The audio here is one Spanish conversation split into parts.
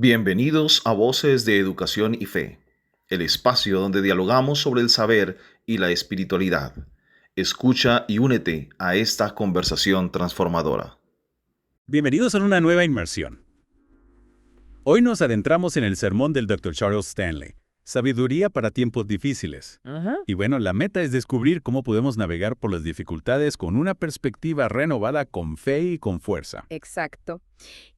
Bienvenidos a Voces de Educación y Fe, el espacio donde dialogamos sobre el saber y la espiritualidad. Escucha y únete a esta conversación transformadora. Bienvenidos a una nueva inmersión. Hoy nos adentramos en el sermón del Dr. Charles Stanley, Sabiduría para tiempos difíciles. Ajá. Y bueno, la meta es descubrir cómo podemos navegar por las dificultades con una perspectiva renovada, con fe y con fuerza. Exacto.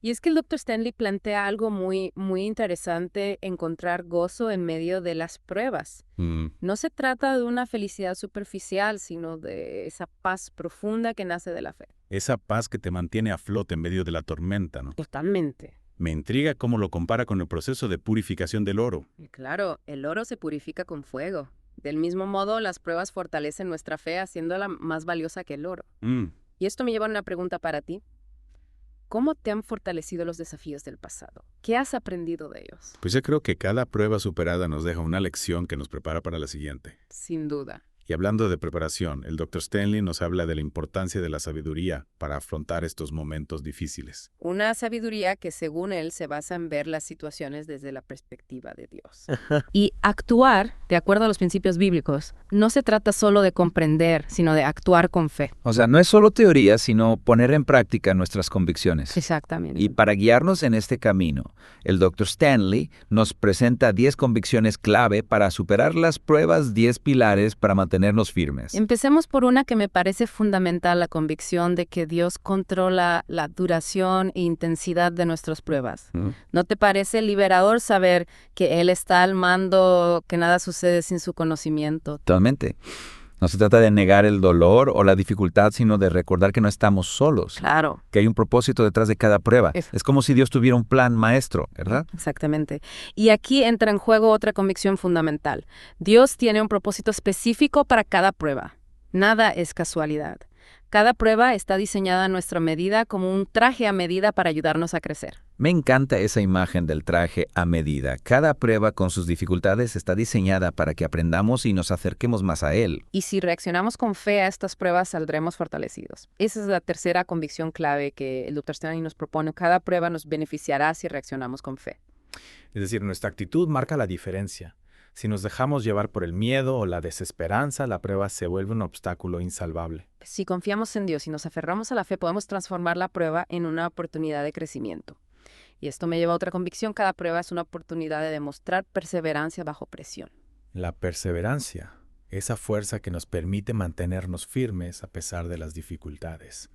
Y es que el Dr. Stanley plantea algo muy interesante, encontrar gozo en medio de las pruebas. No se trata de una felicidad superficial, sino de esa paz profunda que nace de la fe. Esa paz que te mantiene a flote en medio de la tormenta, ¿no? Totalmente. Me intriga cómo lo compara con el proceso de purificación del oro. Y claro, el oro se purifica con fuego. Del mismo modo, las pruebas fortalecen nuestra fe, haciéndola más valiosa que el oro. Mm, Y esto me lleva a una pregunta para ti. ¿Cómo te han fortalecido los desafíos del pasado? ¿Qué has aprendido de ellos? Pues yo creo que cada prueba superada nos deja una lección que nos prepara para la siguiente. Sin duda. Y hablando de preparación, el Dr. Stanley nos habla de la importancia de la sabiduría para afrontar estos momentos difíciles. Una sabiduría que, según él, se basa en ver las situaciones desde la perspectiva de Dios. Y actuar, de acuerdo a los principios bíblicos, no se trata solo de comprender, sino de actuar con fe. O sea, no es solo teoría, sino poner en práctica nuestras convicciones. Exactamente. Y para guiarnos en este camino, el Dr. Stanley nos presenta 10 convicciones clave para superar las pruebas, 10 pilares para mantenernos firmes. Empecemos por una que me parece fundamental, la convicción de que Dios controla la duración e intensidad de nuestras pruebas. ¿No te parece liberador saber que Él está al mando, que nada sucede sin su conocimiento? Totalmente. No se trata de negar el dolor o la dificultad, sino de recordar que no estamos solos, Claro. que hay un propósito detrás de cada prueba. Eso. Es como si Dios tuviera un plan maestro, ¿verdad? Exactamente. Y aquí entra en juego otra convicción fundamental. Dios tiene un propósito específico para cada prueba. Nada es casualidad. Cada prueba está diseñada a nuestra medida como un traje a medida para ayudarnos a crecer. Me encanta esa imagen del traje a medida. Cada prueba con sus dificultades está diseñada para que aprendamos y nos acerquemos más a Él. Y si reaccionamos con fe a estas pruebas, saldremos fortalecidos. Esa es la tercera convicción clave que el Dr. Stanley nos propone. Cada prueba nos beneficiará si reaccionamos con fe. Es decir, nuestra actitud marca la diferencia. Si nos dejamos llevar por el miedo o la desesperanza, la prueba se vuelve un obstáculo insalvable. Si confiamos en Dios y nos aferramos a la fe, podemos transformar la prueba en una oportunidad de crecimiento. Y esto me lleva a otra convicción. Cada prueba es una oportunidad de demostrar perseverancia bajo presión. La perseverancia, esa fuerza que nos permite mantenernos firmes a pesar de las dificultades.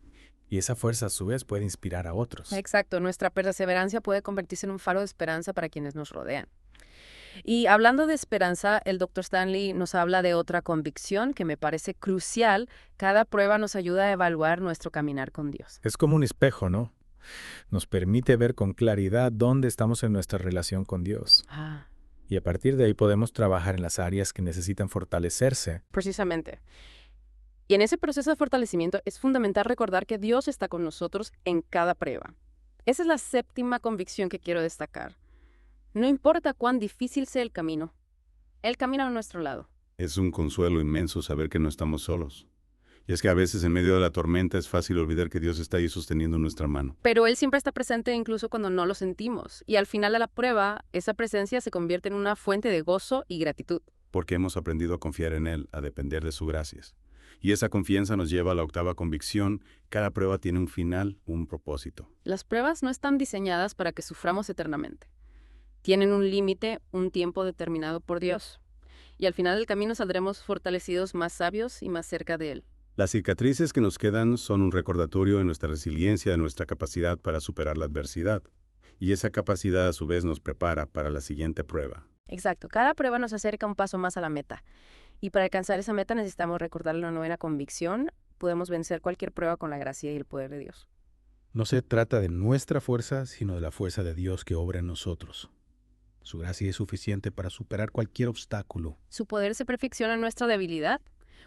Y esa fuerza a su vez puede inspirar a otros. Exacto, nuestra perseverancia puede convertirse en un faro de esperanza para quienes nos rodean. Y hablando de esperanza, el Dr. Stanley nos habla de otra convicción que me parece crucial. Cada prueba nos ayuda a evaluar nuestro caminar con Dios. Es como un espejo, ¿no? Nos permite ver con claridad dónde estamos en nuestra relación con Dios. Y a partir de ahí podemos trabajar en las áreas que necesitan fortalecerse. Precisamente. Y en ese proceso de fortalecimiento es fundamental recordar que Dios está con nosotros en cada prueba. Esa es la séptima convicción que quiero destacar. No importa cuán difícil sea el camino, Él camina a nuestro lado. Es un consuelo inmenso saber que no estamos solos. Y es que a veces en medio de la tormenta es fácil olvidar que Dios está ahí sosteniendo nuestra mano. Pero Él siempre está presente incluso cuando no lo sentimos. Y al final de la prueba, esa presencia se convierte en una fuente de gozo y gratitud. Porque hemos aprendido a confiar en Él, a depender de sus gracias. Y esa confianza nos lleva a la octava convicción. Cada prueba tiene un final, un propósito. Las pruebas no están diseñadas para que suframos eternamente. Tienen un límite, un tiempo determinado por Dios. Y al final del camino saldremos fortalecidos, más sabios y más cerca de Él. Las cicatrices que nos quedan son un recordatorio de nuestra resiliencia, de nuestra capacidad para superar la adversidad. Y esa capacidad a su vez nos prepara para la siguiente prueba. Exacto. Cada prueba nos acerca un paso más a la meta. Y para alcanzar esa meta necesitamos recordar la novena convicción. Podemos vencer cualquier prueba con la gracia y el poder de Dios. No se trata de nuestra fuerza, sino de la fuerza de Dios que obra en nosotros. Su gracia es suficiente para superar cualquier obstáculo. Su poder se perfecciona en nuestra debilidad.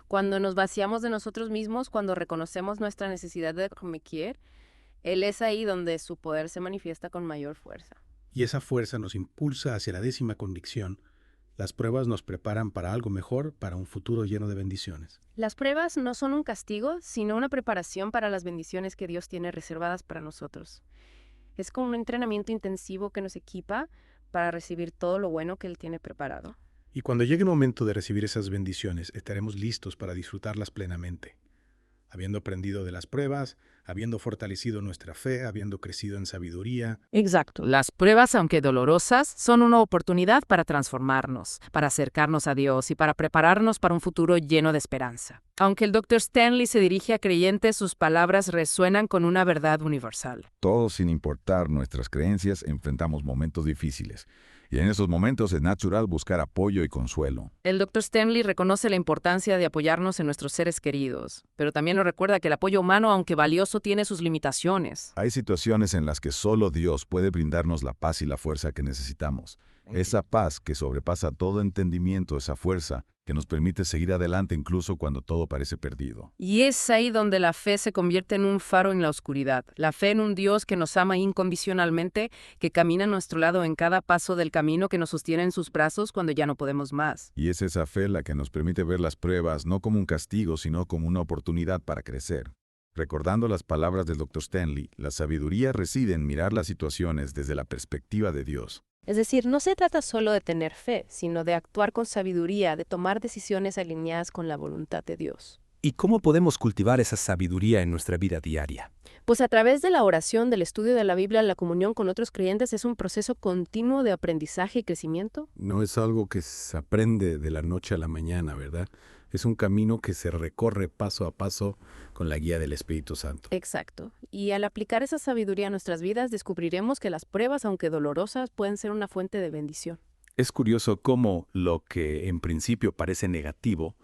Cuando nos vaciamos de nosotros mismos, cuando reconocemos nuestra necesidad de corregir, Él es ahí donde su poder se manifiesta con mayor fuerza. Y esa fuerza nos impulsa hacia la décima convicción. Las pruebas nos preparan para algo mejor, para un futuro lleno de bendiciones. Las pruebas no son un castigo, sino una preparación para las bendiciones que Dios tiene reservadas para nosotros. Es como un entrenamiento intensivo que nos equipa para recibir todo lo bueno que Él tiene preparado. Y cuando llegue el momento de recibir esas bendiciones, estaremos listos para disfrutarlas plenamente, habiendo aprendido de las pruebas, habiendo fortalecido nuestra fe, habiendo crecido en sabiduría. Exacto. Las pruebas, aunque dolorosas, son una oportunidad para transformarnos, para acercarnos a Dios y para prepararnos para un futuro lleno de esperanza. Aunque el Dr. Stanley se dirige a creyentes, sus palabras resuenan con una verdad universal. Todos, sin importar nuestras creencias, enfrentamos momentos difíciles. Y en esos momentos es natural buscar apoyo y consuelo. El Dr. Stanley reconoce la importancia de apoyarnos en nuestros seres queridos, pero también nos recuerda que el apoyo humano, aunque valioso, tiene sus limitaciones. Hay situaciones en las que solo Dios puede brindarnos la paz y la fuerza que necesitamos. Esa paz que sobrepasa todo entendimiento, esa fuerza que nos permite seguir adelante incluso cuando todo parece perdido. Y es ahí donde la fe se convierte en un faro en la oscuridad. La fe en un Dios que nos ama incondicionalmente, que camina a nuestro lado en cada paso del camino, que nos sostiene en sus brazos cuando ya no podemos más. Y es esa fe la que nos permite ver las pruebas no como un castigo, sino como una oportunidad para crecer. Recordando las palabras del Dr. Stanley, la sabiduría reside en mirar las situaciones desde la perspectiva de Dios. Es decir, no se trata solo de tener fe, sino de actuar con sabiduría, de tomar decisiones alineadas con la voluntad de Dios. ¿Y cómo podemos cultivar esa sabiduría en nuestra vida diaria? Pues a través de la oración, del estudio de la Biblia, la comunión con otros creyentes es un proceso continuo de aprendizaje y crecimiento. No es algo que se aprende de la noche a la mañana, ¿verdad? Es un camino que se recorre paso a paso con la guía del Espíritu Santo. Exacto. Y al aplicar esa sabiduría a nuestras vidas, descubriremos que las pruebas, aunque dolorosas, pueden ser una fuente de bendición. Es curioso cómo lo que en principio parece negativo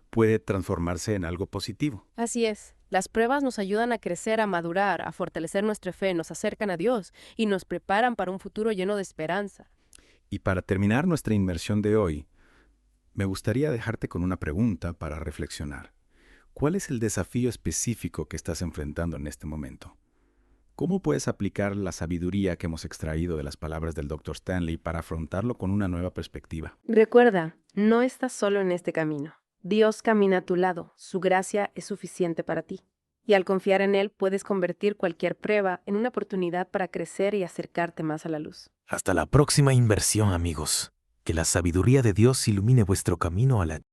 puede transformarse en algo positivo. Así es. Las pruebas nos ayudan a crecer, a madurar, a fortalecer nuestra fe, nos acercan a Dios y nos preparan para un futuro lleno de esperanza. Y para terminar nuestra inmersión de hoy, me gustaría dejarte con una pregunta para reflexionar. ¿Cuál es el desafío específico que estás enfrentando en este momento? ¿Cómo puedes aplicar la sabiduría que hemos extraído de las palabras del Dr. Stanley para afrontarlo con una nueva perspectiva? Recuerda, no estás solo en este camino. Dios camina a tu lado, su gracia es suficiente para ti. Y al confiar en Él puedes convertir cualquier prueba en una oportunidad para crecer y acercarte más a la luz. Hasta la próxima inversión, amigos. Que la sabiduría de Dios ilumine vuestro camino a la